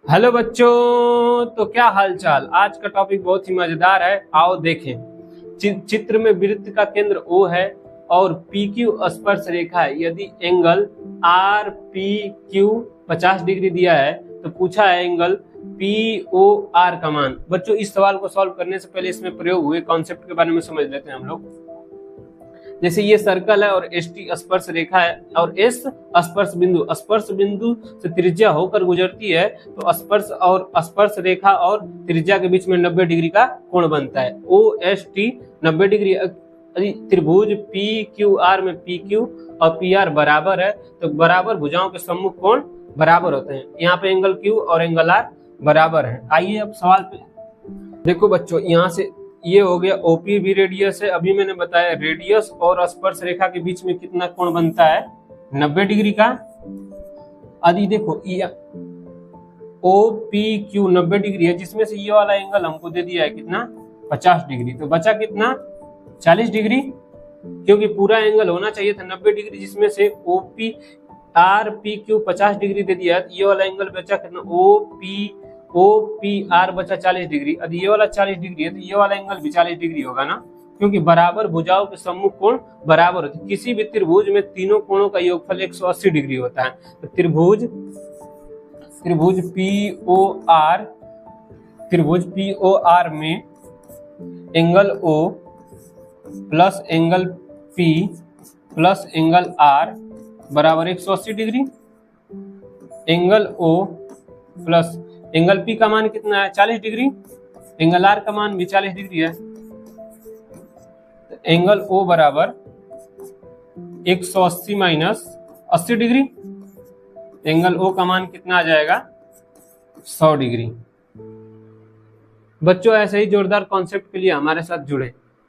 Hello बच्चों, तो क्या हाल चाल। आज का टॉपिक बहुत ही मजेदार है। आओ देखें। चित्र में वृत्त का केंद्र O है और PQ स्पर्श रेखा है। यदि एंगल RPQ 50 डिग्री दिया है तो पूछा है एंगल POR का मान। बच्चों, इस सवाल को सॉल्व करने से पहले इसमें प्रयोग हुए कॉन्सेप्ट के बारे में समझ लेते हैं हम लोग। जैसे ये सर्कल है और ST स्पर्श रेखा है और S स्पर्श बिंदु से त्रिज्या होकर गुजरती है, तो स्पर्श रेखा और त्रिज्या के बीच में 90 डिग्री का कोण बनता है। OST 90 degree. त्रिभुज PQR में PQ और PR बराबर है, तो बराबर भुजाओं के सम्मुख कोण बराबर होते हैं। यहाँ पे एंगल Q और एंगल R बराबर है। आइए अब सवाल पे देखो बच्चों, यहाँ से ये हो गया OP भी रेडियस है। अभी मैंने बताया रेडियस और स्पर्श रेखा के बीच में कितना कोण बनता है, 90 डिग्री का। अभी देखो OPQ 90 डिग्री है, जिसमें से ये वाला एंगल हमको दे दिया है कितना, 50 डिग्री। तो बचा कितना, 40 डिग्री, क्योंकि पूरा एंगल होना चाहिए था 90 डिग्री, जिसमें से OPRPQ 50 डिग्री दे दिया है। ये वाला एंगल बचा कितना, OPR बचा 40 डिग्री। यदि ये वाला 40 डिग्री है तो ये वाला एंगल भी 40 डिग्री होगा ना, क्योंकि बराबर भुजाओं के सम्मुख कोण बराबर होते हैं। किसी भी त्रिभुज में तीनों कोणों का योगफल 180 डिग्री होता है। तो त्रिभुज POR में angle O plus angle P plus angle R बराबर 180 degree. Angle O plus angle P का मान कितना है, 40 डिग्री। एंगल R का मान भी 40 डिग्री है। तो एंगल O बराबर 180 माइनस 80 डिग्री। एंगल O का मान कितना आ जाएगा, 100 डिग्री। बच्चों, ऐसे ही जोरदार कॉन्सेप्ट के लिए हमारे साथ जुड़े।